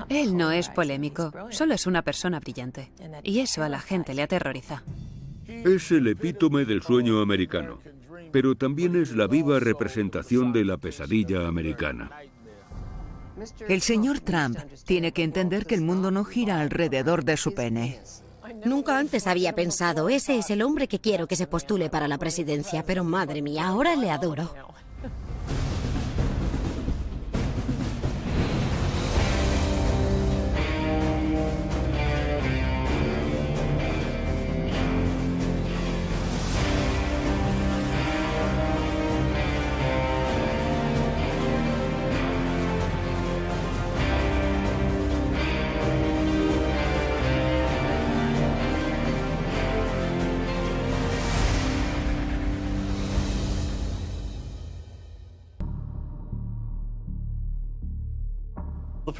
Él no es polémico, solo es una persona brillante. Y eso a la gente le aterroriza. Es el epítome del sueño americano, pero también es la viva representación de la pesadilla americana. El señor Trump tiene que entender que el mundo no gira alrededor de su pene. Nunca antes había pensado, ese es el hombre que quiero que se postule para la presidencia, pero madre mía, ahora le adoro.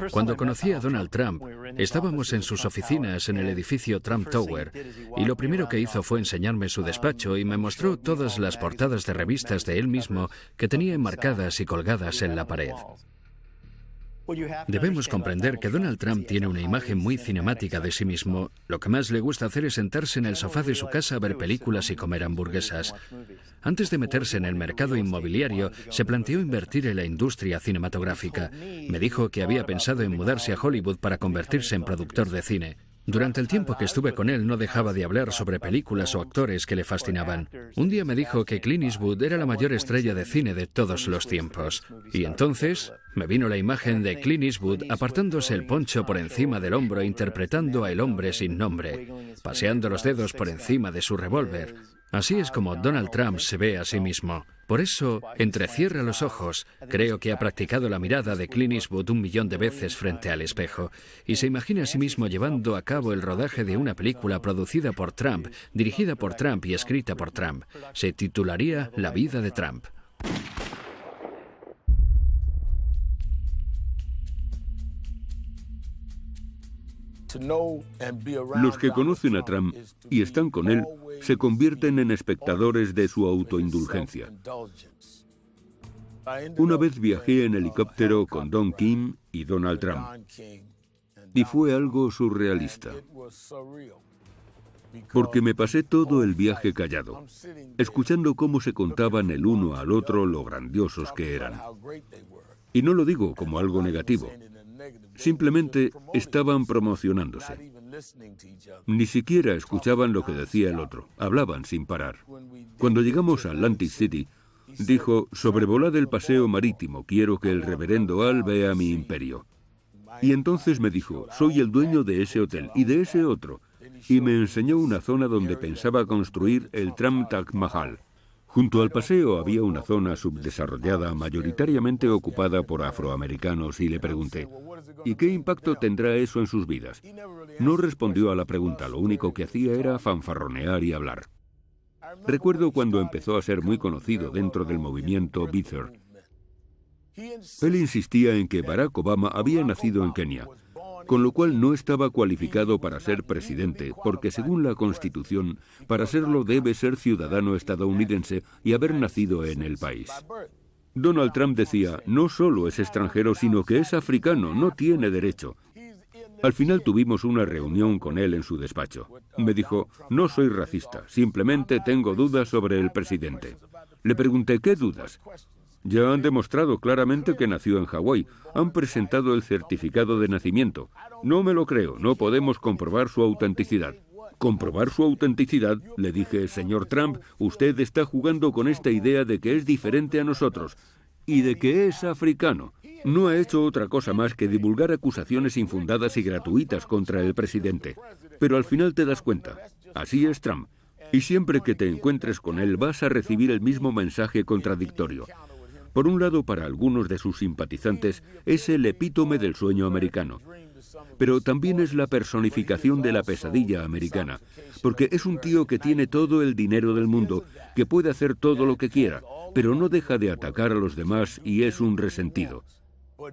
Cuando conocí a Donald Trump, estábamos en sus oficinas en el edificio Trump Tower, y lo primero que hizo fue enseñarme su despacho y me mostró todas las portadas de revistas de él mismo que tenía enmarcadas y colgadas en la pared. Debemos comprender que Donald Trump tiene una imagen muy cinemática de sí mismo. Lo que más le gusta hacer es sentarse en el sofá de su casa a ver películas y comer hamburguesas. Antes de meterse en el mercado inmobiliario, se planteó invertir en la industria cinematográfica. Me dijo que había pensado en mudarse a Hollywood para convertirse en productor de cine. Durante el tiempo que estuve con él no dejaba de hablar sobre películas o actores que le fascinaban. Un día me dijo que Clint Eastwood era la mayor estrella de cine de todos los tiempos. Y entonces me vino la imagen de Clint Eastwood apartándose el poncho por encima del hombro interpretando a El hombre sin nombre, paseando los dedos por encima de su revólver. Así es como Donald Trump se ve a sí mismo. Por eso, entrecierra los ojos. Creo que ha practicado la mirada de Clint Eastwood 1.000.000 de veces frente al espejo. Y se imagina a sí mismo llevando a cabo el rodaje de una película producida por Trump, dirigida por Trump y escrita por Trump. Se titularía La vida de Trump. Los que conocen a Trump y están con él se convierten en espectadores de su autoindulgencia. Una vez viajé en helicóptero con Don King y Donald Trump, y fue algo surrealista, porque me pasé todo el viaje callado, escuchando cómo se contaban el uno al otro lo grandiosos que eran. Y no lo digo como algo negativo. Simplemente estaban promocionándose. Ni siquiera escuchaban lo que decía el otro. Hablaban sin parar. Cuando llegamos a Atlantic City, dijo: sobrevolad el paseo marítimo, quiero que el reverendo Al vea mi imperio. Y entonces me dijo: soy el dueño de ese hotel y de ese otro. Y me enseñó una zona donde pensaba construir el Trump Taj Mahal. Junto al paseo había una zona subdesarrollada, mayoritariamente ocupada por afroamericanos, y le pregunté: ¿y qué impacto tendrá eso en sus vidas? No respondió a la pregunta, lo único que hacía era fanfarronear y hablar. Recuerdo cuando empezó a ser muy conocido dentro del movimiento Beather. Él insistía en que Barack Obama había nacido en Kenia, con lo cual no estaba cualificado para ser presidente, porque según la Constitución, para serlo debe ser ciudadano estadounidense y haber nacido en el país. Donald Trump decía: no solo es extranjero, sino que es africano, no tiene derecho. Al final tuvimos una reunión con él en su despacho. Me dijo: no soy racista, simplemente tengo dudas sobre el presidente. Le pregunté: ¿qué dudas? Ya han demostrado claramente que nació en Hawái. Han presentado el certificado de nacimiento. No me lo creo, no podemos comprobar su autenticidad. ¿Comprobar su autenticidad? Le dije: señor Trump, usted está jugando con esta idea de que es diferente a nosotros y de que es africano. No ha hecho otra cosa más que divulgar acusaciones infundadas y gratuitas contra el presidente. Pero al final te das cuenta, así es Trump. Y siempre que te encuentres con él vas a recibir el mismo mensaje contradictorio. Por un lado, para algunos de sus simpatizantes, es el epítome del sueño americano. Pero también es la personificación de la pesadilla americana, porque es un tío que tiene todo el dinero del mundo, que puede hacer todo lo que quiera, pero no deja de atacar a los demás y es un resentido.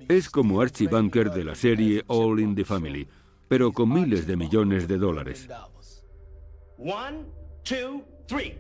Es como Archie Bunker de la serie All in the Family, pero con miles de millones de dólares. 1, 2, 3.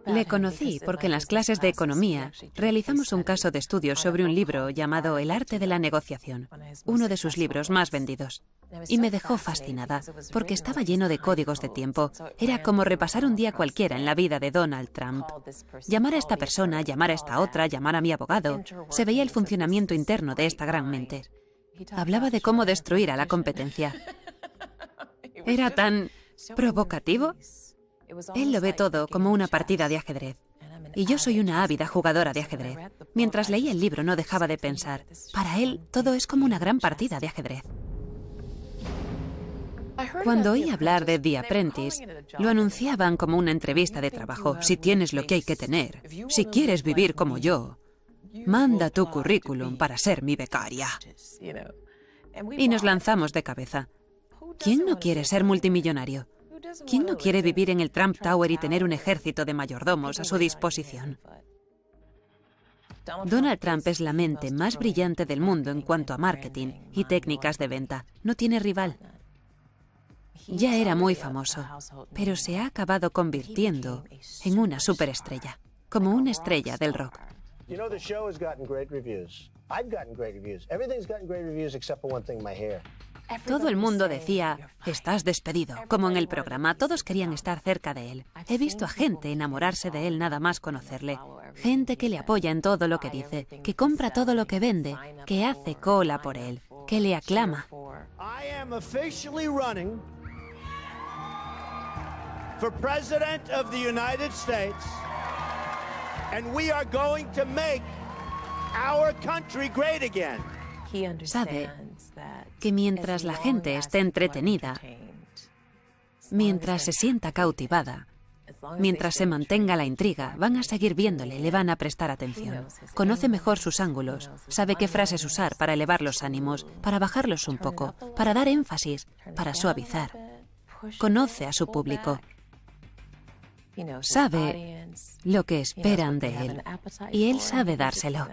Le conocí porque en las clases de economía realizamos un caso de estudio sobre un libro llamado El arte de la negociación, uno de sus libros más vendidos. Y me dejó fascinada porque estaba lleno de códigos de tiempo. Era como repasar un día cualquiera en la vida de Donald Trump. Llamar a esta persona, llamar a esta otra, llamar a mi abogado. Se veía el funcionamiento interno de esta gran mente. Hablaba de cómo destruir a la competencia. Era tan provocativo. Él lo ve todo como una partida de ajedrez. Y yo soy una ávida jugadora de ajedrez. Mientras leía el libro no dejaba de pensar. Para él, todo es como una gran partida de ajedrez. Cuando oí hablar de The Apprentice, lo anunciaban como una entrevista de trabajo. Si tienes lo que hay que tener, si quieres vivir como yo, manda tu currículum para ser mi becaria. Y nos lanzamos de cabeza. ¿Quién no quiere ser multimillonario? ¿Quién no quiere vivir en el Trump Tower y tener un ejército de mayordomos a su disposición? Donald Trump es la mente más brillante del mundo en cuanto a marketing y técnicas de venta. No tiene rival. Ya era muy famoso, pero se ha acabado convirtiendo en una superestrella, como una estrella del rock. Todo el mundo decía, estás despedido, como en el programa. Todos querían estar cerca de él. He visto a gente enamorarse de él nada más conocerle. Gente que le apoya en todo lo que dice, que compra todo lo que vende, que hace cola por él, que le aclama. For President of the United States, and we are going to make our country great again. Sabe que mientras la gente esté entretenida, mientras se sienta cautivada, mientras se mantenga la intriga, van a seguir viéndole, le van a prestar atención. Conoce mejor sus ángulos, sabe qué frases usar para elevar los ánimos, para bajarlos un poco, para dar énfasis, para suavizar. Conoce a su público. Sabe lo que esperan de él y él sabe dárselo.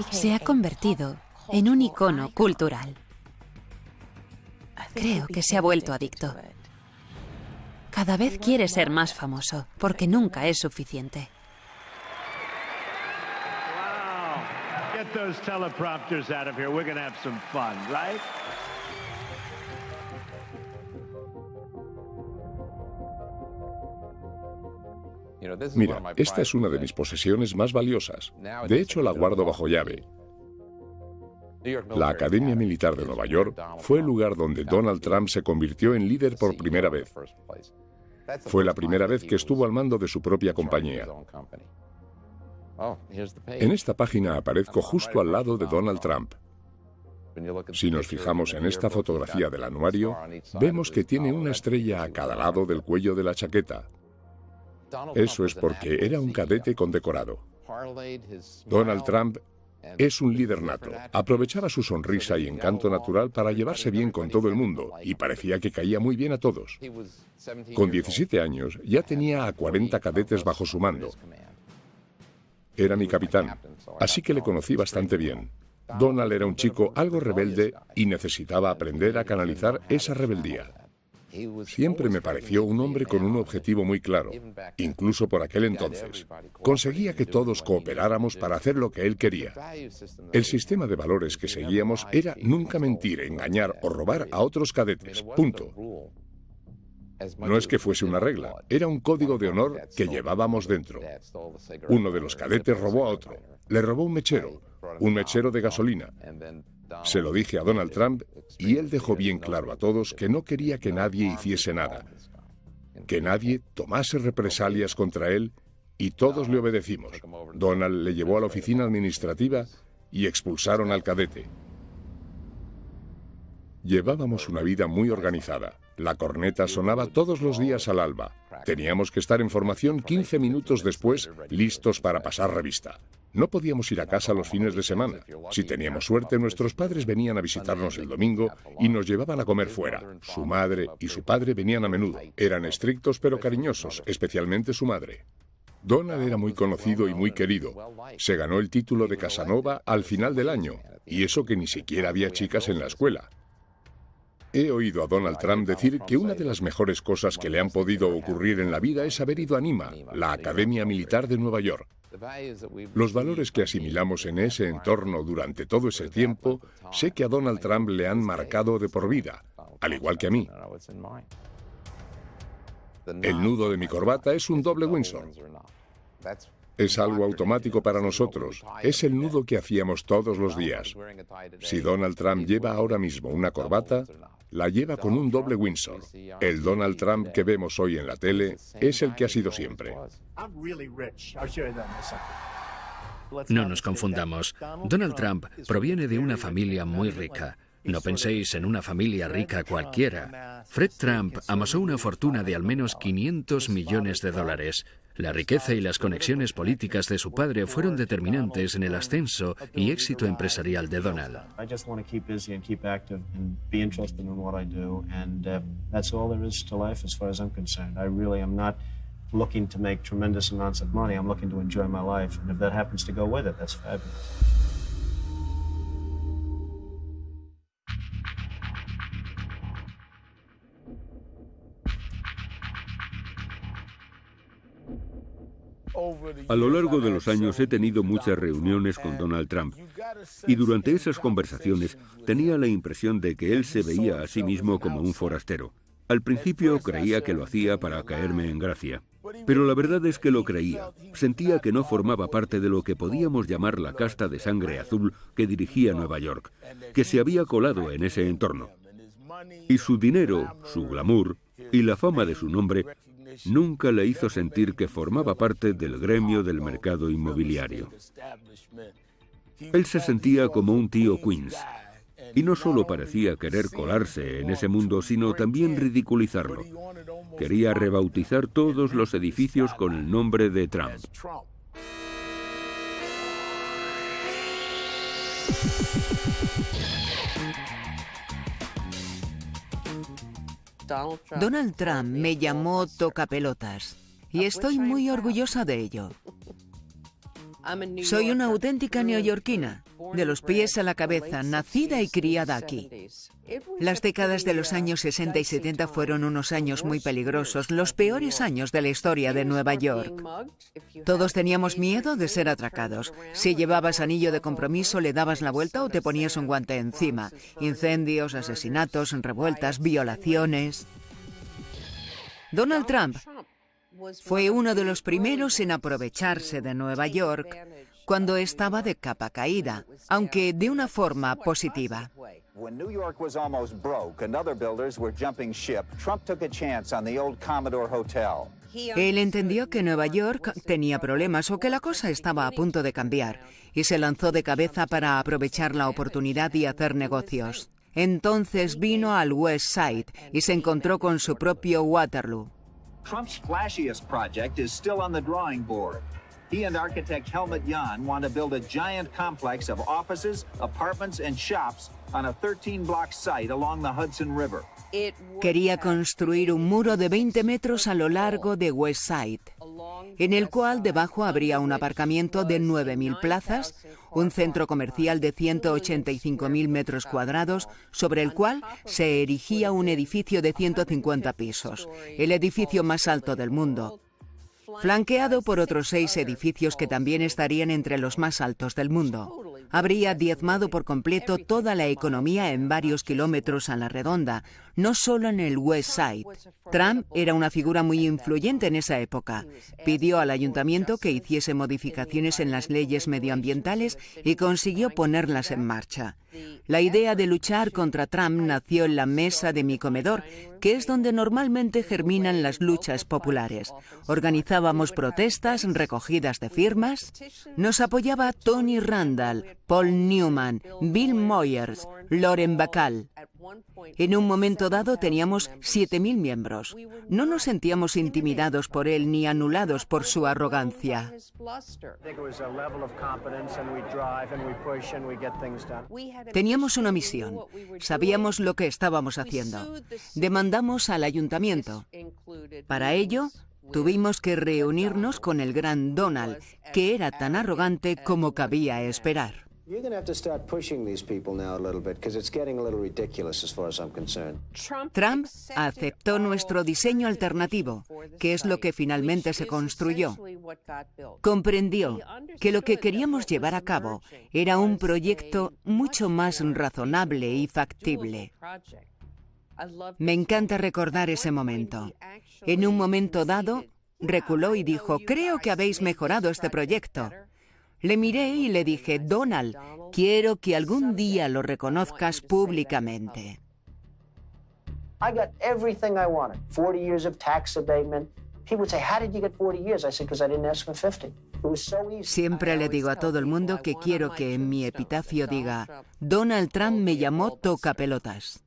Se ha convertido en un icono cultural. Creo que se ha vuelto adicto. Cada vez quiere ser más famoso porque nunca es suficiente. Wow. Get those teleprompters out of here. We're going to have some fun, right? Mira, esta es una de mis posesiones más valiosas. De hecho, la guardo bajo llave. La Academia Militar de Nueva York fue el lugar donde Donald Trump se convirtió en líder por primera vez. Fue la primera vez que estuvo al mando de su propia compañía. En esta página aparezco justo al lado de Donald Trump. Si nos fijamos en esta fotografía del anuario, vemos que tiene una estrella a cada lado del cuello de la chaqueta. Eso es porque era un cadete condecorado. Donald Trump es un líder nato. Aprovechaba su sonrisa y encanto natural para llevarse bien con todo el mundo y parecía que caía muy bien a todos. Con 17 años ya tenía a 40 cadetes bajo su mando. Era mi capitán, así que le conocí bastante bien. Donald era un chico algo rebelde y necesitaba aprender a canalizar esa rebeldía. Siempre me pareció un hombre con un objetivo muy claro, incluso por aquel entonces. Conseguía que todos cooperáramos para hacer lo que él quería. El sistema de valores que seguíamos era nunca mentir, engañar o robar a otros cadetes. Punto. No es que fuese una regla, era un código de honor que llevábamos dentro. Uno de los cadetes robó a otro. Le robó un mechero de gasolina. Se lo dije a Donald Trump y él dejó bien claro a todos que no quería que nadie hiciese nada, que nadie tomase represalias contra él y todos le obedecimos. Donald le llevó a la oficina administrativa y expulsaron al cadete. Llevábamos una vida muy organizada. La corneta sonaba todos los días al alba. Teníamos que estar en formación 15 minutos después, listos para pasar revista. No podíamos ir a casa los fines de semana. Si teníamos suerte, nuestros padres venían a visitarnos el domingo y nos llevaban a comer fuera. Su madre y su padre venían a menudo. Eran estrictos pero cariñosos, especialmente su madre. Donald era muy conocido y muy querido. Se ganó el título de Casanova al final del año, y eso que ni siquiera había chicas en la escuela. He oído a Donald Trump decir que una de las mejores cosas que le han podido ocurrir en la vida es haber ido a NIMA, la Academia Militar de Nueva York. Los valores que asimilamos en ese entorno durante todo ese tiempo, sé que a Donald Trump le han marcado de por vida, al igual que a mí. El nudo de mi corbata es un doble Windsor. Es algo automático para nosotros. Es el nudo que hacíamos todos los días. Si Donald Trump lleva ahora mismo una corbata, la lleva con un doble Windsor. El Donald Trump que vemos hoy en la tele es el que ha sido siempre. No nos confundamos. Donald Trump proviene de una familia muy rica. No penséis en una familia rica cualquiera. Fred Trump amasó una fortuna de al menos $500 millones. La riqueza y las conexiones políticas de su padre fueron determinantes en el ascenso y éxito empresarial de Donald. Looking to make tremendous amounts of money. I'm looking to enjoy my life, and if that happens to go with it, that's fabulous. A lo largo de los años he tenido muchas reuniones con Donald Trump y durante esas conversaciones tenía la impresión de que él se veía a sí mismo como un forastero. Al principio creía que lo hacía para caerme en gracia, pero la verdad es que lo creía. Sentía que no formaba parte de lo que podíamos llamar la casta de sangre azul que dirigía Nueva York, que se había colado en ese entorno. Y su dinero, su glamour y la fama de su nombre nunca le hizo sentir que formaba parte del gremio del mercado inmobiliario. Él se sentía como un tío Queens, y no solo parecía querer colarse en ese mundo, sino también ridiculizarlo. Quería rebautizar todos los edificios con el nombre de Trump. Donald Trump me llamó tocapelotas y estoy muy orgullosa de ello. Soy una auténtica neoyorquina, de los pies a la cabeza, nacida y criada aquí. Las décadas de los años 60 y 70 fueron unos años muy peligrosos, los peores años de la historia de Nueva York. Todos teníamos miedo de ser atracados. Si llevabas anillo de compromiso, le dabas la vuelta o te ponías un guante encima. Incendios, asesinatos, revueltas, violaciones. Donald Trump fue uno de los primeros en aprovecharse de Nueva York cuando estaba de capa caída, aunque de una forma positiva. When New York was almost broke and other builders were jumping ship, Trump took a chance on the old Commodore Hotel. Él entendió que Nueva York tenía problemas o que la cosa estaba a punto de cambiar y se lanzó de cabeza para aprovechar la oportunidad y hacer negocios. Entonces vino al West Side y se encontró con su propio Waterloo. Trump's flashiest project is still on the drawing board. He and architect Helmut Jahn want to build a giant complex of offices, apartments, and shops on a 13-block site along the Hudson River. Quería construir un muro de 20 metros a lo largo de West Side, en el cual debajo habría un aparcamiento de 9.000 plazas, un centro comercial de 185.000 metros cuadrados, sobre el cual se erigía un edificio de 150 pisos, el edificio más alto del mundo, flanqueado por otros 6 edificios que también estarían entre los más altos del mundo. Habría diezmado por completo toda la economía en varios kilómetros a la redonda, no solo en el West Side. Trump era una figura muy influyente en esa época. Pidió al ayuntamiento que hiciese modificaciones en las leyes medioambientales y consiguió ponerlas en marcha. La idea de luchar contra Trump nació en la mesa de mi comedor, que es donde normalmente germinan las luchas populares. Organizábamos protestas, recogidas de firmas. Nos apoyaba Tony Randall, Paul Newman, Bill Moyers, Lauren Bacall. En un momento dado teníamos 7.000 miembros. No nos sentíamos intimidados por él ni anulados por su arrogancia. Teníamos una misión. Sabíamos lo que estábamos haciendo. Demandamos al ayuntamiento. Para ello, tuvimos que reunirnos con el gran Donald, que era tan arrogante como cabía esperar. Trump aceptó nuestro diseño alternativo, que es lo que finalmente se construyó. Comprendió que lo que queríamos llevar a cabo era un proyecto mucho más razonable y factible. Me encanta recordar ese momento. En un momento dado, reculó y dijo: «Creo que habéis mejorado este proyecto». Le miré y le dije: «Donald, quiero que algún día lo reconozcas públicamente». I got everything I wanted. 40 years of tax abatement. People would say, "How did you get 40 years?" I said, "Because I didn't ask for 50." It was so easy. Siempre le digo a todo el mundo que quiero que en mi epitafio diga: «Donald Trump me llamó tocapelotas».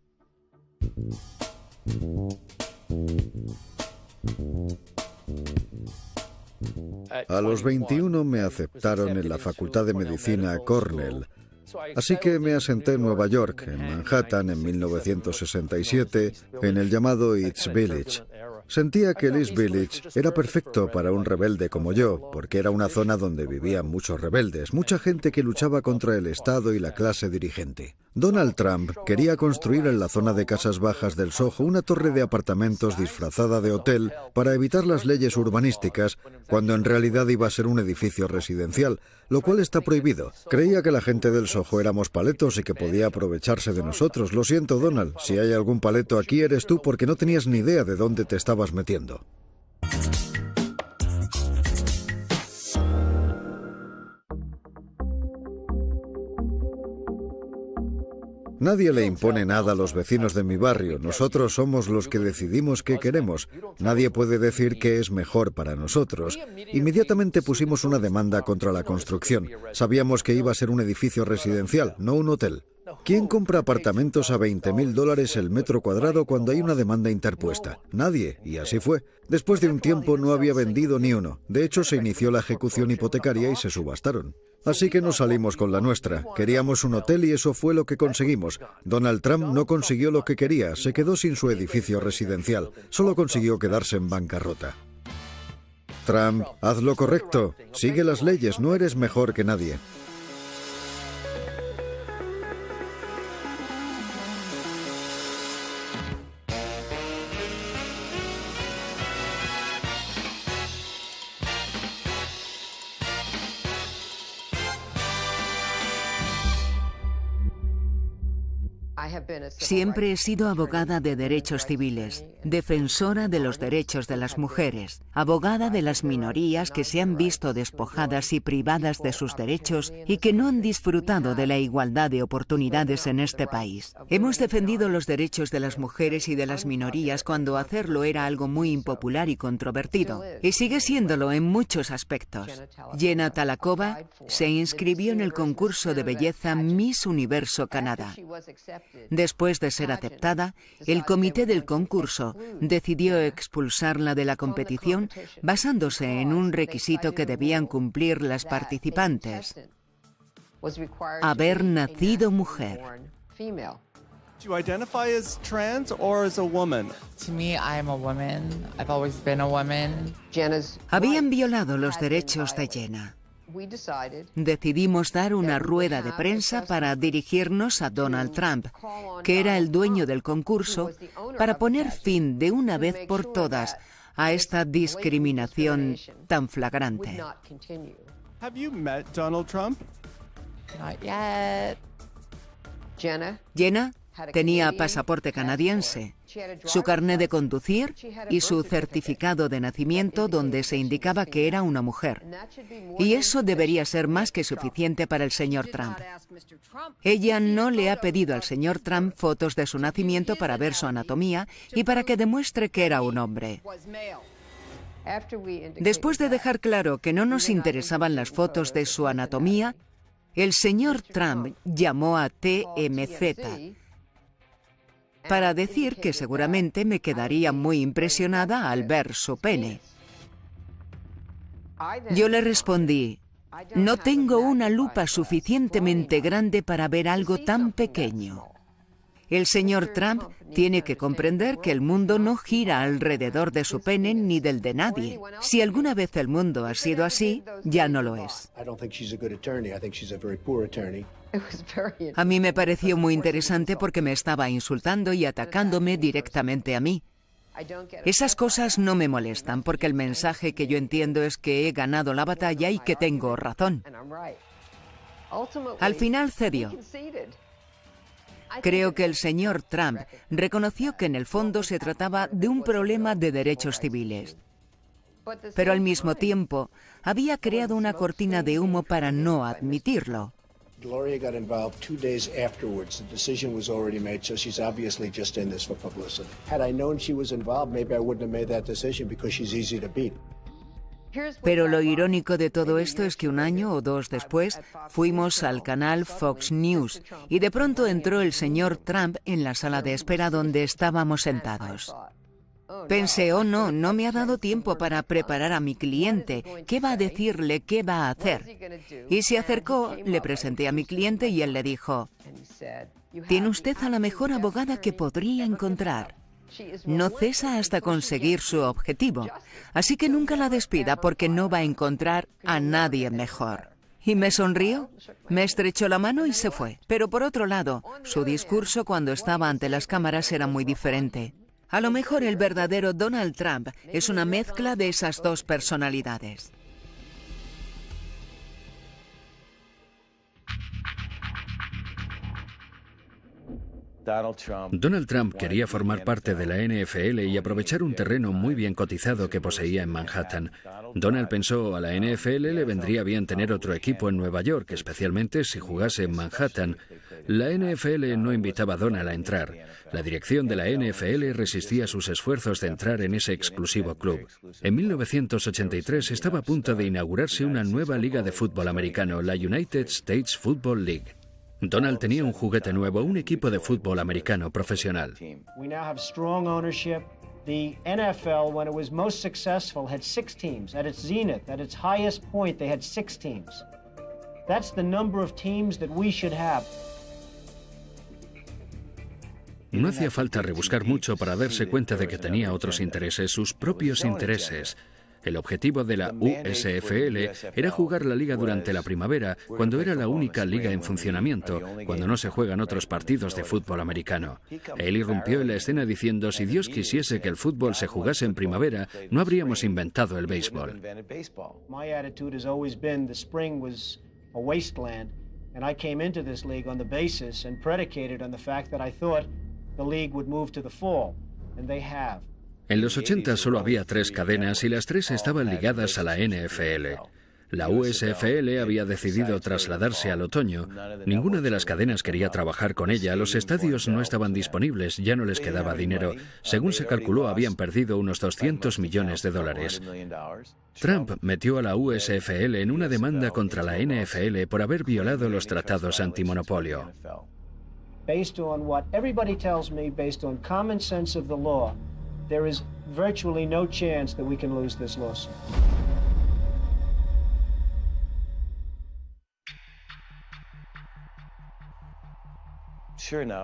A los 21 me aceptaron en la Facultad de Medicina Cornell. Así que me asenté en Nueva York, en Manhattan, en 1967, en el llamado East Village. Sentía que el East Village era perfecto para un rebelde como yo, porque era una zona donde vivían muchos rebeldes, mucha gente que luchaba contra el Estado y la clase dirigente. Donald Trump quería construir en la zona de casas bajas del Soho una torre de apartamentos disfrazada de hotel para evitar las leyes urbanísticas, cuando en realidad iba a ser un edificio residencial, lo cual está prohibido. Creía que la gente del Soho éramos paletos y que podía aprovecharse de nosotros. Lo siento, Donald, si hay algún paleto aquí eres tú, porque no tenías ni idea de dónde te estabas metiendo. Nadie le impone nada a los vecinos de mi barrio. Nosotros somos los que decidimos qué queremos. Nadie puede decir qué es mejor para nosotros. Inmediatamente pusimos una demanda contra la construcción. Sabíamos que iba a ser un edificio residencial, no un hotel. ¿Quién compra apartamentos a $20,000 el metro cuadrado cuando hay una demanda interpuesta? Nadie, y así fue. Después de un tiempo no había vendido ni uno. De hecho, se inició la ejecución hipotecaria y se subastaron. Así que nos salimos con la nuestra. Queríamos un hotel y eso fue lo que conseguimos. Donald Trump no consiguió lo que quería, se quedó sin su edificio residencial. Solo consiguió quedarse en bancarrota. Trump, haz lo correcto. Sigue las leyes, no eres mejor que nadie. Siempre he sido abogada de derechos civiles, defensora de los derechos de las mujeres, abogada de las minorías que se han visto despojadas y privadas de sus derechos y que no han disfrutado de la igualdad de oportunidades en este país. Hemos defendido los derechos de las mujeres y de las minorías cuando hacerlo era algo muy impopular y controvertido, y sigue siéndolo en muchos aspectos. Jenna Talakova se inscribió en el concurso de belleza Miss Universo Canadá. Después de ser aceptada, el comité del concurso decidió expulsarla de la competición basándose en un requisito que debían cumplir las participantes: haber nacido mujer. Do you identify as trans or as a woman? To me, I am a woman. I've always been a woman. Habían violado los derechos de Jenna. Decidimos dar una rueda de prensa para dirigirnos a Donald Trump, que era el dueño del concurso, para poner fin de una vez por todas a esta discriminación tan flagrante. Have you met Donald Trump? Not yet. Jenna tenía pasaporte canadiense, su carné de conducir y su certificado de nacimiento donde se indicaba que era una mujer. Y eso debería ser más que suficiente para el señor Trump. Ella no le ha pedido al señor Trump fotos de su nacimiento para ver su anatomía y para que demuestre que era un hombre. Después de dejar claro que no nos interesaban las fotos de su anatomía, el señor Trump llamó a TMZ para decir que seguramente me quedaría muy impresionada al ver su pene. Yo le respondí: no tengo una lupa suficientemente grande para ver algo tan pequeño. El señor Trump tiene que comprender que el mundo no gira alrededor de su pene ni del de nadie. Si alguna vez el mundo ha sido así, ya no lo es. A mí me pareció muy interesante porque me estaba insultando y atacándome directamente a mí. Esas cosas no me molestan porque el mensaje que yo entiendo es que he ganado la batalla y que tengo razón. Al final cedió. Creo que el señor Trump reconoció que en el fondo se trataba de un problema de derechos civiles. Pero al mismo tiempo, había creado una cortina de humo para no admitirlo. Gloria got involved 2 days afterwards. The decision was already made, so she's obviously just in this for publicity. Had I known she was involved, maybe I wouldn't have made that decision because she's easy to beat. Pero lo irónico de todo esto es que 1 año o 2 después fuimos al canal Fox News y de pronto entró el señor Trump en la sala de espera donde estábamos sentados. Pensé, oh no, no me ha dado tiempo para preparar a mi cliente. ¿Qué va a decirle? ¿Qué va a hacer? Y se acercó, le presenté a mi cliente y él le dijo, tiene usted a la mejor abogada que podría encontrar. No cesa hasta conseguir su objetivo, así que nunca la despida porque no va a encontrar a nadie mejor. Y me sonrió, me estrechó la mano y se fue. Pero por otro lado, su discurso cuando estaba ante las cámaras era muy diferente. A lo mejor el verdadero Donald Trump es una mezcla de esas dos personalidades. Donald Trump quería formar parte de la NFL y aprovechar un terreno muy bien cotizado que poseía en Manhattan. Donald pensó, a la NFL le vendría bien tener otro equipo en Nueva York, especialmente si jugase en Manhattan. La NFL no invitaba a Donald a entrar. La dirección de la NFL resistía sus esfuerzos de entrar en ese exclusivo club. En 1983 estaba a punto de inaugurarse una nueva liga de fútbol americano, la United States Football League. Donald tenía un juguete nuevo, un equipo de fútbol americano profesional. We now have strong ownership. The NFL, when it was most successful, had 6 teams. At its zenith, at its highest point, they had 6 teams. That's the number of teams that we should have. No hacía falta rebuscar mucho para darse cuenta de que tenía otros intereses, sus propios intereses. El objetivo de la USFL era jugar la liga durante la primavera, cuando era la única liga en funcionamiento, cuando no se juegan otros partidos de fútbol americano. Él irrumpió en la escena diciendo, si Dios quisiese que el fútbol se jugase en primavera, no habríamos inventado el béisbol. My attitude has always been the spring was a wasteland, and I came into this league on the basis and predicated on the fact that I thought the league would move to the fall, and they have. En los 80 solo había 3 cadenas y las 3 estaban ligadas a la NFL. La USFL había decidido trasladarse al otoño. Ninguna de las cadenas quería trabajar con ella. Los estadios no estaban disponibles, ya no les quedaba dinero. Según se calculó, habían perdido unos $200 millones. Trump metió a la USFL en una demanda contra la NFL por haber violado los tratados antimonopolio. Based on what everybody tells me, based on common sense of the law, there is virtually no chance that we can lose this lawsuit.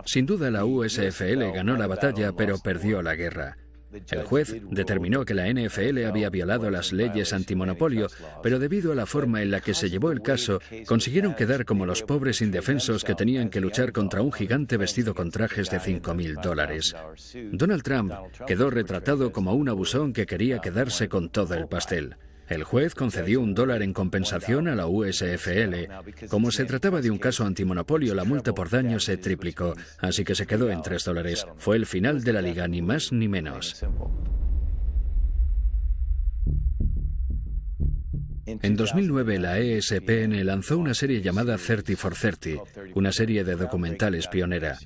Sin duda la USFL ganó la batalla, pero perdió la guerra. El juez determinó que la NFL había violado las leyes antimonopolio, pero debido a la forma en la que se llevó el caso, consiguieron quedar como los pobres indefensos que tenían que luchar contra un gigante vestido con trajes de $5.000. Donald Trump quedó retratado como un abusón que quería quedarse con todo el pastel. El juez concedió $1 en compensación a la USFL. Como se trataba de un caso antimonopolio, la multa por daño se triplicó, así que se quedó en $3. Fue el final de la liga, ni más ni menos. En 2009, la ESPN lanzó una serie llamada 30 for 30, una serie de documentales pionera.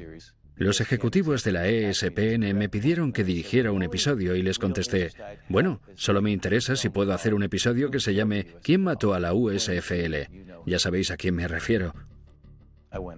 Los ejecutivos de la ESPN me pidieron que dirigiera un episodio y les contesté, bueno, solo me interesa si puedo hacer un episodio que se llame ¿Quién mató a la USFL? Ya sabéis a quién me refiero.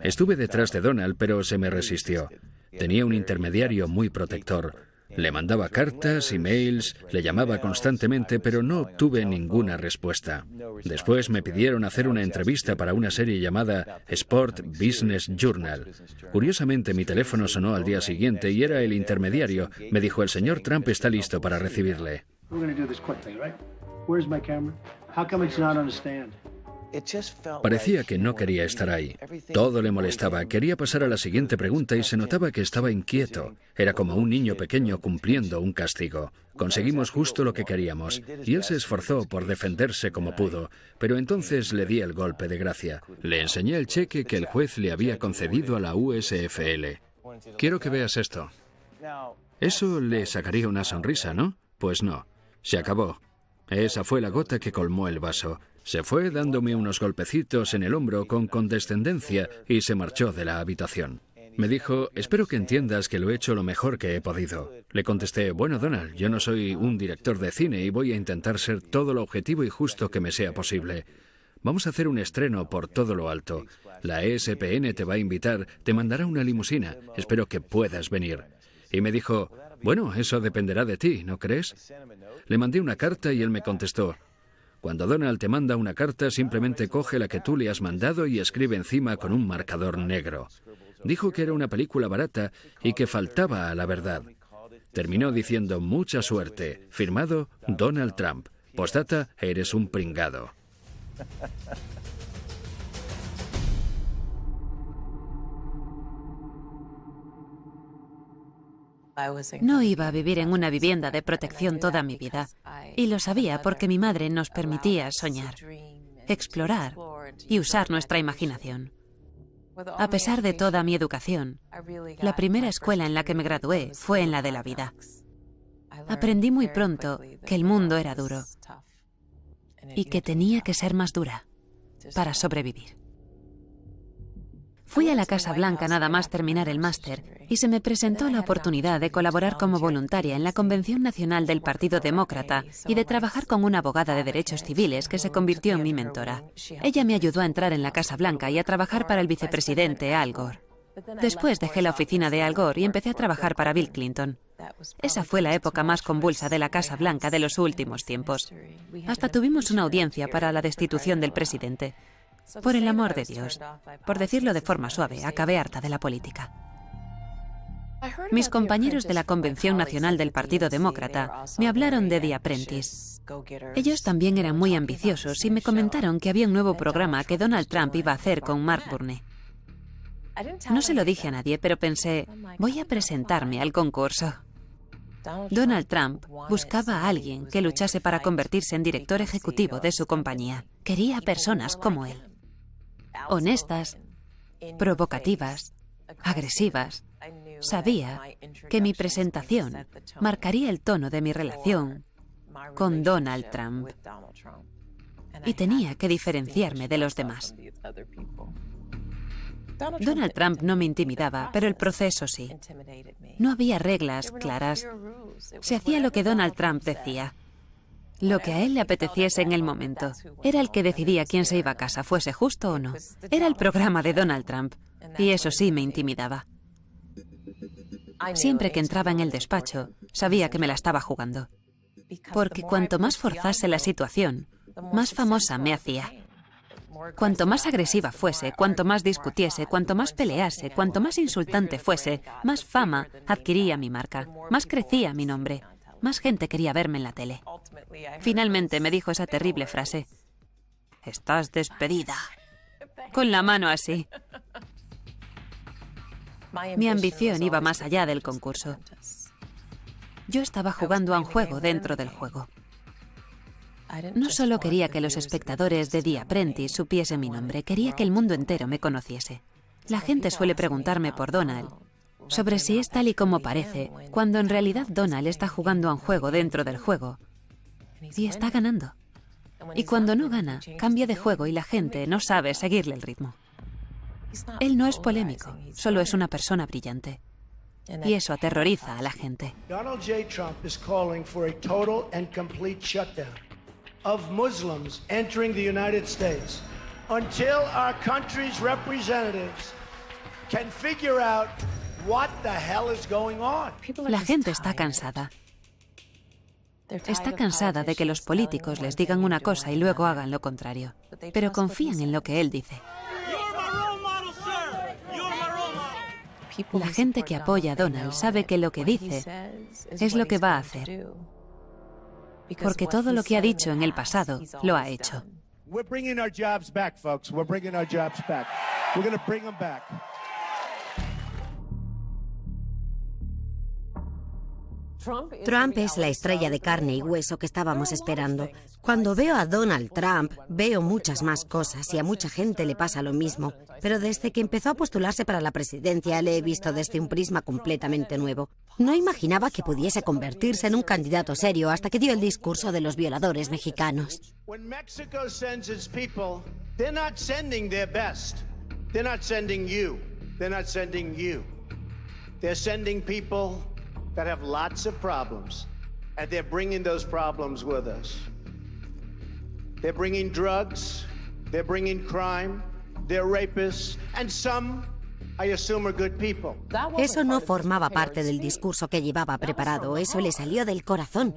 Estuve detrás de Donald, pero se me resistió. Tenía un intermediario muy protector. Le mandaba cartas, emails, le llamaba constantemente, pero no obtuve ninguna respuesta. Después me pidieron hacer una entrevista para una serie llamada Sport Business Journal. Curiosamente, mi teléfono sonó al día siguiente y era el intermediario. Me dijo: el señor Trump está listo para recibirle. Parecía que no quería estar ahí. Todo le molestaba. Quería pasar a la siguiente pregunta y se notaba que estaba inquieto. Era como un niño pequeño cumpliendo un castigo. Conseguimos justo lo que queríamos, y él se esforzó por defenderse como pudo, pero entonces le di el golpe de gracia. Le enseñé el cheque que el juez le había concedido a la USFL. Quiero que veas esto. Eso le sacaría una sonrisa, ¿no? Pues no. Se acabó. Esa fue la gota que colmó el vaso. Se fue dándome unos golpecitos en el hombro con condescendencia y se marchó de la habitación. Me dijo: espero que entiendas que lo he hecho lo mejor que he podido. Le contesté: bueno, Donald, yo no soy un director de cine y voy a intentar ser todo lo objetivo y justo que me sea posible. Vamos a hacer un estreno por todo lo alto. La ESPN te va a invitar, te mandará una limusina. Espero que puedas venir. Y me dijo: bueno, eso dependerá de ti, ¿no crees? Le mandé una carta y él me contestó: cuando Donald te manda una carta, simplemente coge la que tú le has mandado y escribe encima con un marcador negro. Dijo que era una película barata y que faltaba a la verdad. Terminó diciendo: mucha suerte. Firmado Donald Trump. Postdata: eres un pringado. No iba a vivir en una vivienda de protección toda mi vida, y lo sabía porque mi madre nos permitía soñar, explorar y usar nuestra imaginación. A pesar de toda mi educación, la primera escuela en la que me gradué fue en la de la vida. Aprendí muy pronto que el mundo era duro y que tenía que ser más dura para sobrevivir. Fui a la Casa Blanca nada más terminar el máster y se me presentó la oportunidad de colaborar como voluntaria en la Convención Nacional del Partido Demócrata y de trabajar con una abogada de derechos civiles que se convirtió en mi mentora. Ella me ayudó a entrar en la Casa Blanca y a trabajar para el vicepresidente Al Gore. Después dejé la oficina de Al Gore y empecé a trabajar para Bill Clinton. Esa fue la época más convulsa de la Casa Blanca de los últimos tiempos. Hasta tuvimos una audiencia para la destitución del presidente. Por el amor de Dios, por decirlo de forma suave, acabé harta de la política. Mis compañeros de la Convención Nacional del Partido Demócrata me hablaron de The Apprentice. Ellos también eran muy ambiciosos y me comentaron que había un nuevo programa que Donald Trump iba a hacer con Mark Burney. No se lo dije a nadie, pero pensé: voy a presentarme al concurso. Donald Trump buscaba a alguien que luchase para convertirse en director ejecutivo de su compañía. Quería personas como él. Honestas, provocativas, agresivas. Sabía que mi presentación marcaría el tono de mi relación con Donald Trump y tenía que diferenciarme de los demás. Donald Trump no me intimidaba, pero el proceso sí. No había reglas claras. Se hacía lo que Donald Trump decía. Lo que a él le apeteciese en el momento. Era el que decidía quién se iba a casa, fuese justo o no. Era el programa de Donald Trump, y eso sí me intimidaba. Siempre que entraba en el despacho, sabía que me la estaba jugando. Porque cuanto más forzase la situación, más famosa me hacía. Cuanto más agresiva fuese, cuanto más discutiese, cuanto más pelease, cuanto más insultante fuese, más fama adquiría mi marca, más crecía mi nombre, más gente quería verme en la tele. Finalmente me dijo esa terrible frase: «Estás despedida», con la mano así. Mi ambición iba más allá del concurso. Yo estaba jugando a un juego dentro del juego. No solo quería que los espectadores de The Apprentice supiesen mi nombre, quería que el mundo entero me conociese. La gente suele preguntarme por Donald, sobre si es tal y como parece, cuando en realidad Donald está jugando a un juego dentro del juego y está ganando. Y cuando no gana, cambia de juego y la gente no sabe seguirle el ritmo. Él no es polémico, solo es una persona brillante. Y eso aterroriza a la gente. Donald J. Trump is calling for a total and complete shutdown of Muslims entering the United States until our country's representatives can figure out What the hell is going on? La gente está cansada. Está cansada de que los políticos les digan una cosa y luego hagan lo contrario. Pero confían en lo que él dice. La gente que apoya a Donald sabe que lo que dice es lo que va a hacer. Porque todo lo que ha dicho en el pasado lo ha hecho. We're bringing our jobs back, folks. We're bringing our jobs back. We're going to bring them back. Trump es la estrella de carne y hueso que estábamos esperando. Cuando veo a Donald Trump, veo muchas más cosas y a mucha gente le pasa lo mismo. Pero desde que empezó a postularse para la presidencia, le he visto desde un prisma completamente nuevo. No imaginaba que pudiese convertirse en un candidato serio hasta que dio el discurso de los violadores mexicanos. When Mexico sends its people, they're not sending their best. They're not sending you. They're not sending you. They're sending people that have lots of problems, and they're bringing those problems with us. They're bringing drugs, they're bringing crime, they're rapists, and some, I assume, are good people. Eso no formaba parte del discurso que llevaba preparado, eso le salió del corazón.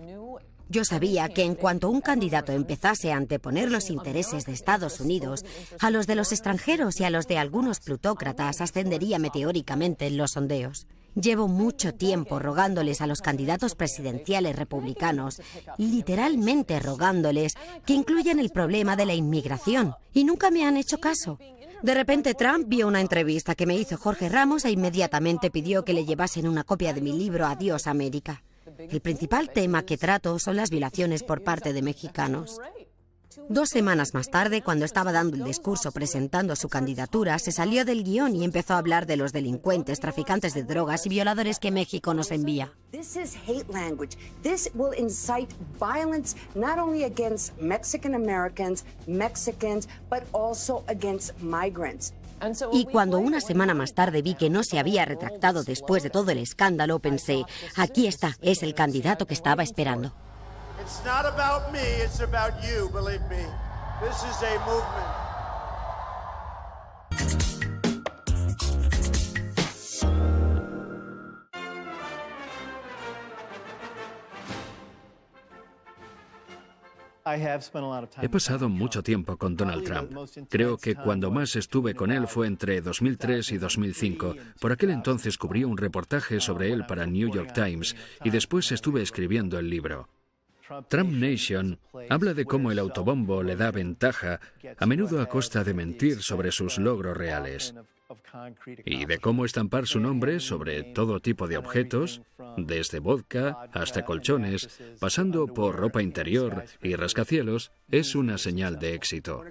Yo sabía que en cuanto un candidato empezase a anteponer los intereses de Estados Unidos a los de los extranjeros y a los de algunos plutócratas, ascendería meteóricamente en los sondeos. Llevo mucho tiempo rogándoles a los candidatos presidenciales republicanos, literalmente rogándoles, que incluyan el problema de la inmigración, y nunca me han hecho caso. De repente Trump vio una entrevista que me hizo Jorge Ramos e inmediatamente pidió que le llevasen una copia de mi libro Adiós América. El principal tema que trato son las violaciones por parte de mexicanos. 2 semanas más tarde, cuando estaba dando el discurso presentando su candidatura, se salió del guión y empezó a hablar de los delincuentes, traficantes de drogas y violadores que México nos envía. This is hate language. This will incite violence not only against Mexican Americans, but also against migrants. Y cuando una semana más tarde vi que no se había retractado después de todo el escándalo, pensé, aquí está, es el candidato que estaba esperando. It's not about me, it's about you, believe me. This is a movement. He pasado mucho tiempo con Donald Trump. Creo que cuando más estuve con él fue entre 2003 y 2005. Por aquel entonces cubrí un reportaje sobre él para New York Times y después estuve escribiendo el libro. Trump Nation habla de cómo el autobombo le da ventaja, a menudo a costa de mentir sobre sus logros reales, y de cómo estampar su nombre sobre todo tipo de objetos, desde vodka hasta colchones, pasando por ropa interior y rascacielos, es una señal de éxito.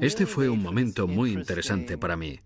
Este fue un momento muy interesante para mí.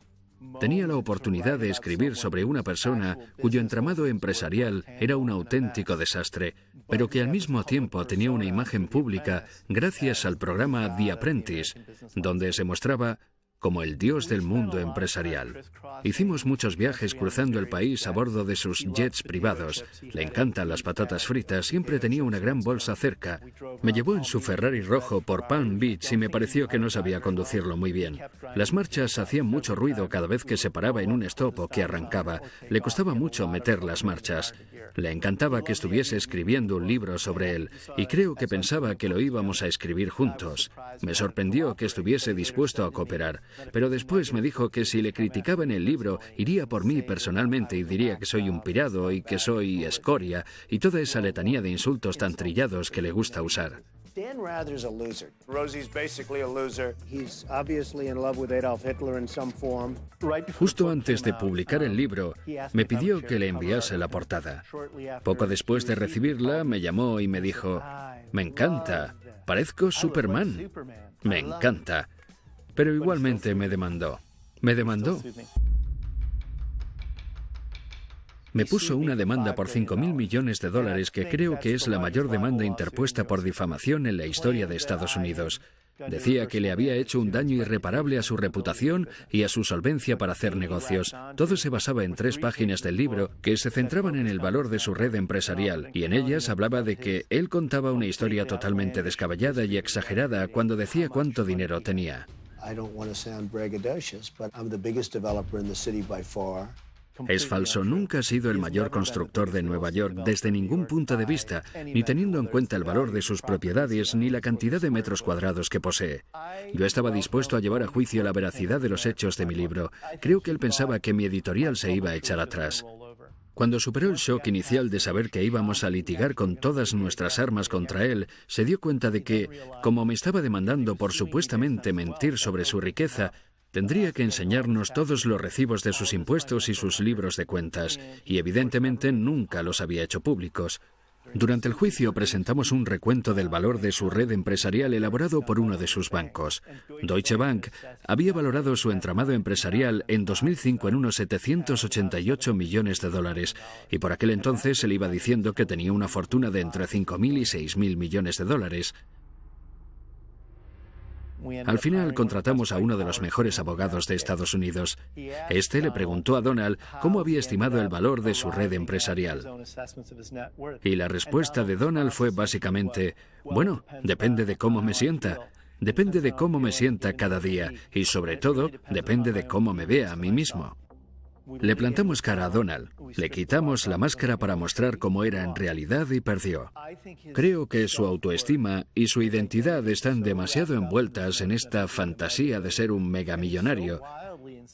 Tenía la oportunidad de escribir sobre una persona cuyo entramado empresarial era un auténtico desastre, pero que al mismo tiempo tenía una imagen pública gracias al programa The Apprentice, donde se mostraba como el dios del mundo empresarial. Hicimos muchos viajes cruzando el país a bordo de sus jets privados. Le encantan las patatas fritas, siempre tenía una gran bolsa cerca. Me llevó en su Ferrari rojo por Palm Beach y me pareció que no sabía conducirlo muy bien. Las marchas hacían mucho ruido cada vez que se paraba en un stop o que arrancaba. Le costaba mucho meter las marchas. Le encantaba que estuviese escribiendo un libro sobre él y creo que pensaba que lo íbamos a escribir juntos. Me sorprendió que estuviese dispuesto a cooperar. Pero después me dijo que si le criticaba en el libro, iría por mí personalmente y diría que soy un pirado y que soy escoria y toda esa letanía de insultos tan trillados que le gusta usar. Dan Rather's a loser. Rosie's basically a loser. He's obviously in love with Adolf Hitler in some form. Justo antes de publicar el libro, me pidió que le enviase la portada. Poco después de recibirla, me llamó y me dijo, «Me encanta, parezco Superman. Me encanta». Pero igualmente me demandó. Me demandó. Me puso una demanda por $5.000 millones que creo que es la mayor demanda interpuesta por difamación en la historia de Estados Unidos. Decía que le había hecho un daño irreparable a su reputación y a su solvencia para hacer negocios. Todo se basaba en 3 páginas del libro que se centraban en el valor de su red empresarial, y en ellas hablaba de que él contaba una historia totalmente descabellada y exagerada cuando decía cuánto dinero tenía. I don't want to sound braggadocious, but I'm the biggest developer in the city by far. Es falso, nunca ha sido el mayor constructor de Nueva York desde ningún punto de vista, ni teniendo en cuenta el valor de sus propiedades ni la cantidad de metros cuadrados que posee. Yo estaba dispuesto a llevar a juicio la veracidad de los hechos de mi libro. Creo que él pensaba que mi editorial se iba a echar atrás. Cuando superó el shock inicial de saber que íbamos a litigar con todas nuestras armas contra él, se dio cuenta de que, como me estaba demandando por supuestamente mentir sobre su riqueza, tendría que enseñarnos todos los recibos de sus impuestos y sus libros de cuentas, y evidentemente nunca los había hecho públicos. Durante el juicio presentamos un recuento del valor de su red empresarial elaborado por uno de sus bancos. Deutsche Bank había valorado su entramado empresarial en 2005 en unos 788 millones de dólares, y por aquel entonces se le iba diciendo que tenía una fortuna de entre 5.000 y 6.000 millones de dólares. Al final contratamos a uno de los mejores abogados de Estados Unidos. Este le preguntó a Donald cómo había estimado el valor de su red empresarial. Y la respuesta de Donald fue básicamente, bueno, depende de cómo me sienta. Depende de cómo me sienta cada día y, sobre todo, depende de cómo me vea a mí mismo. Le plantamos cara a Donald, le quitamos la máscara para mostrar cómo era en realidad y perdió. Creo que su autoestima y su identidad están demasiado envueltas en esta fantasía de ser un megamillonario.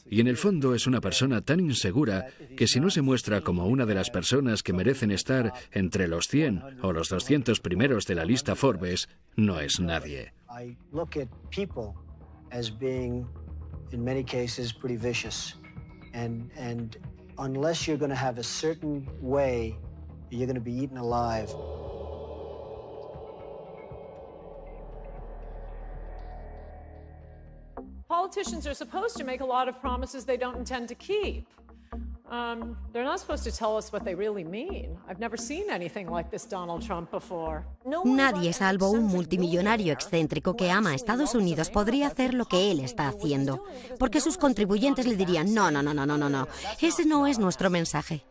Y en el fondo es una persona tan insegura que si no se muestra como una de las personas que merecen estar entre los 100 o los 200 primeros de la lista Forbes, no es nadie. I look at people as being, in many cases, pretty vicious. And unless you're going to have a certain way, you're going to be eaten alive. Politicians are supposed to make a lot of promises they don't intend to keep. They're not supposed to tell us what they really mean. I've never seen anything like this Donald Trump before. Nadie, salvo un multimillonario excéntrico que ama a Estados Unidos, podría hacer lo que él está haciendo. Porque sus contribuyentes le dirían, no, ese no es nuestro mensaje.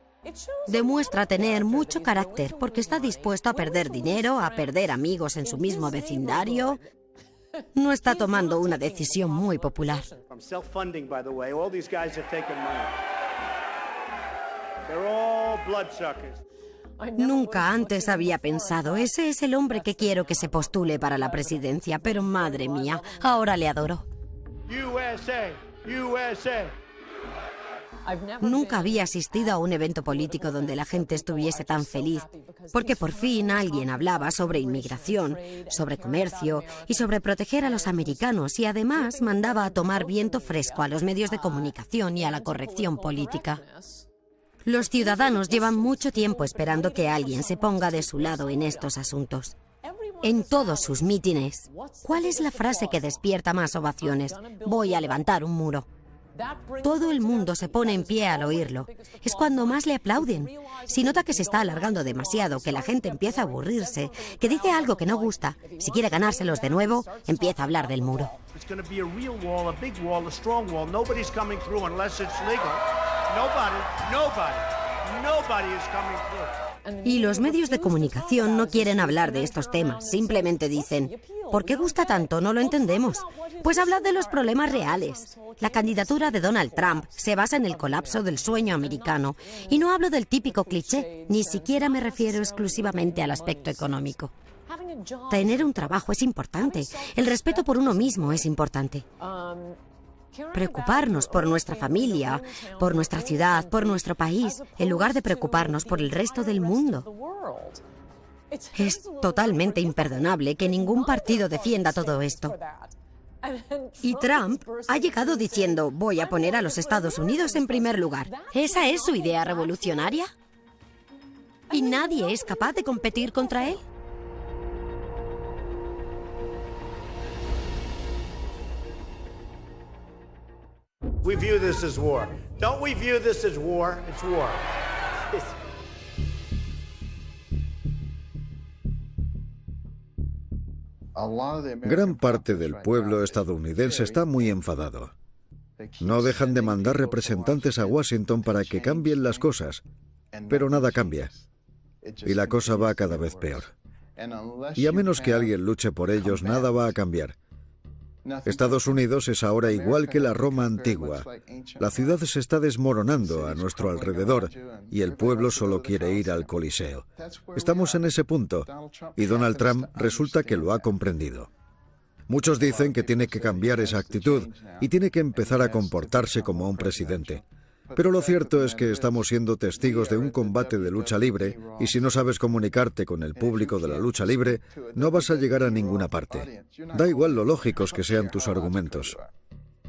Demuestra tener mucho carácter porque está dispuesto a perder dinero, a perder amigos en su mismo vecindario. No está tomando una decisión muy popular. Nunca antes había pensado, ese es el hombre que quiero que se postule para la presidencia, pero madre mía, ahora le adoro. Nunca había asistido a un evento político donde la gente estuviese tan feliz, porque por fin alguien hablaba sobre inmigración, sobre comercio y sobre proteger a los americanos, y además mandaba a tomar viento fresco a los medios de comunicación y a la corrección política. Los ciudadanos llevan mucho tiempo esperando que alguien se ponga de su lado en estos asuntos. En todos sus mítines, ¿cuál es la frase que despierta más ovaciones? Voy a levantar un muro. Todo el mundo se pone en pie al oírlo. Es cuando más le aplauden. Si nota que se está alargando demasiado, que la gente empieza a aburrirse, que dice algo que no gusta, si quiere ganárselos de nuevo, empieza a hablar del muro. Y los medios de comunicación no quieren hablar de estos temas, simplemente dicen, ¿por qué gusta tanto? No lo entendemos. Pues hablad de los problemas reales. La candidatura de Donald Trump se basa en el colapso del sueño americano. Y no hablo del típico cliché, ni siquiera me refiero exclusivamente al aspecto económico. Tener un trabajo es importante, el respeto por uno mismo es importante. Preocuparnos por nuestra familia, por nuestra ciudad, por nuestro país, en lugar de preocuparnos por el resto del mundo. Es totalmente imperdonable que ningún partido defienda todo esto. Y Trump ha llegado diciendo, voy a poner a los Estados Unidos en primer lugar. ¿Esa es su idea revolucionaria? ¿Y nadie es capaz de competir contra él? We view this as war. Don't we view this as war? It's war. Gran parte del pueblo estadounidense está muy enfadado. No dejan de mandar representantes a Washington para que cambien las cosas, pero nada cambia. Y la cosa va cada vez peor. Y a menos que alguien luche por ellos, nada va a cambiar. Estados Unidos es ahora igual que la Roma antigua. La ciudad se está desmoronando a nuestro alrededor y el pueblo solo quiere ir al Coliseo. Estamos en ese punto y Donald Trump resulta que lo ha comprendido. Muchos dicen que tiene que cambiar esa actitud y tiene que empezar a comportarse como un presidente. Pero lo cierto es que estamos siendo testigos de un combate de lucha libre y si no sabes comunicarte con el público de la lucha libre, no vas a llegar a ninguna parte. Da igual lo lógicos que sean tus argumentos.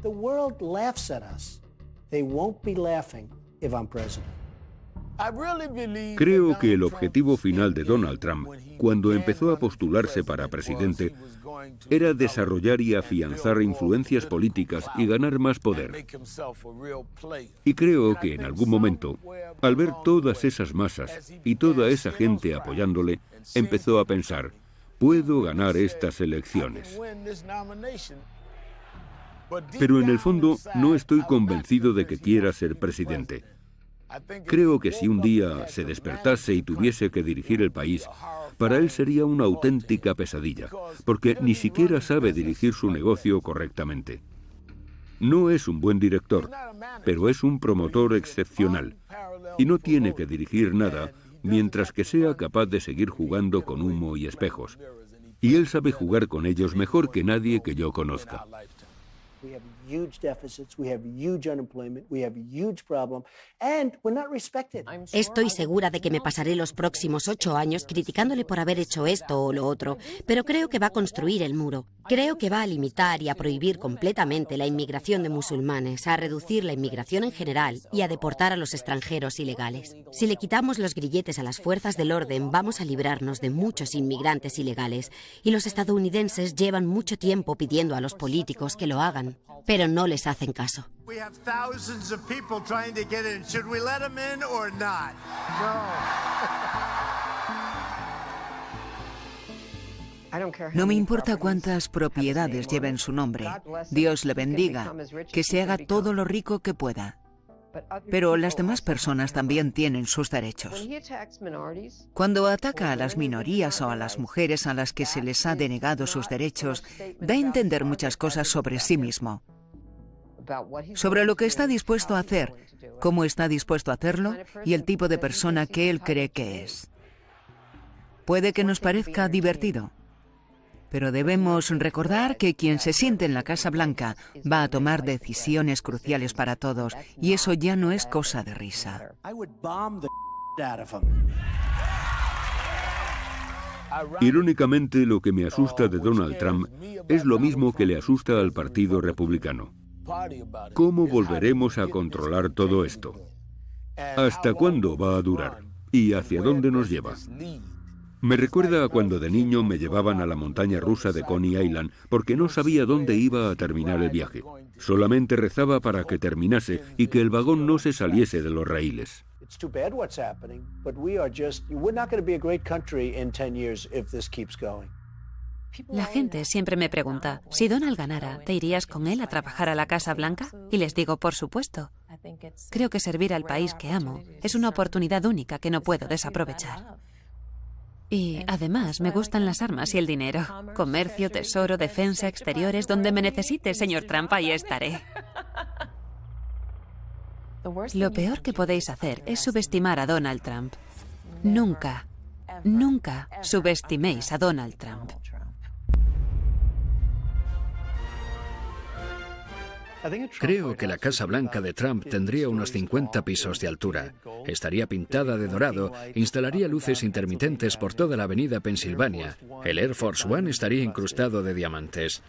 The world laughs at us. They won't be laughing if I'm president. Creo que el objetivo final de Donald Trump, cuando empezó a postularse para presidente, era desarrollar y afianzar influencias políticas y ganar más poder. Y creo que en algún momento, al ver todas esas masas y toda esa gente apoyándole, empezó a pensar, puedo ganar estas elecciones. Pero en el fondo no estoy convencido de que quiera ser presidente. Creo que si un día se despertase y tuviese que dirigir el país, para él sería una auténtica pesadilla, porque ni siquiera sabe dirigir su negocio correctamente. No es un buen director, pero es un promotor excepcional, y no tiene que dirigir nada mientras que sea capaz de seguir jugando con humo y espejos. Y él sabe jugar con ellos mejor que nadie que yo conozca. We have huge deficits, we have huge unemployment, we have huge problem, and we're not respected. Estoy segura de que me pasaré los próximos 8 años criticándole por haber hecho esto o lo otro, pero creo que va a construir el muro. Creo que va a limitar y a prohibir completamente la inmigración de musulmanes, a reducir la inmigración en general y a deportar a los extranjeros ilegales. Si le quitamos los grilletes a las fuerzas del orden, vamos a librarnos de muchos inmigrantes ilegales, y los estadounidenses llevan mucho tiempo pidiendo a los políticos que lo hagan, pero no les hacen caso. We have thousands of people trying to get in. Should we let them in or not? No me importa cuántas propiedades lleven su nombre. Dios le bendiga, que se haga todo lo rico que pueda. Pero las demás personas también tienen sus derechos. Cuando ataca a las minorías o a las mujeres a las que se les ha denegado sus derechos, da a entender muchas cosas sobre sí mismo. Sobre lo que está dispuesto a hacer, cómo está dispuesto a hacerlo y el tipo de persona que él cree que es. Puede que nos parezca divertido, pero debemos recordar que quien se siente en la Casa Blanca va a tomar decisiones cruciales para todos, y eso ya no es cosa de risa. Irónicamente, lo que me asusta de Donald Trump es lo mismo que le asusta al Partido Republicano. ¿Cómo volveremos a controlar todo esto? ¿Hasta cuándo va a durar? ¿Y hacia dónde nos lleva? Me recuerda a cuando de niño me llevaban a la montaña rusa de Coney Island porque no sabía dónde iba a terminar el viaje. Solamente rezaba para que terminase y que el vagón no se saliese de los raíles. La gente siempre me pregunta, si Donald ganara, ¿te irías con él a trabajar a la Casa Blanca? Y les digo, por supuesto. Creo que servir al país que amo es una oportunidad única que no puedo desaprovechar. Y además me gustan las armas y el dinero. Comercio, tesoro, defensa, exteriores, donde me necesite, señor Trump, ahí estaré. Lo peor que podéis hacer es subestimar a Donald Trump. Nunca, nunca subestiméis a Donald Trump. Creo que la Casa Blanca de Trump tendría unos 50 pisos de altura. Estaría pintada de dorado, instalaría luces intermitentes por toda la avenida Pensilvania. El Air Force One estaría incrustado de diamantes.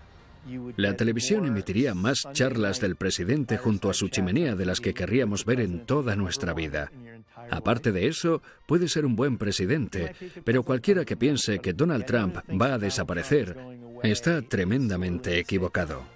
La televisión emitiría más charlas del presidente junto a su chimenea de las que querríamos ver en toda nuestra vida. Aparte de eso, puede ser un buen presidente, pero cualquiera que piense que Donald Trump va a desaparecer está tremendamente equivocado.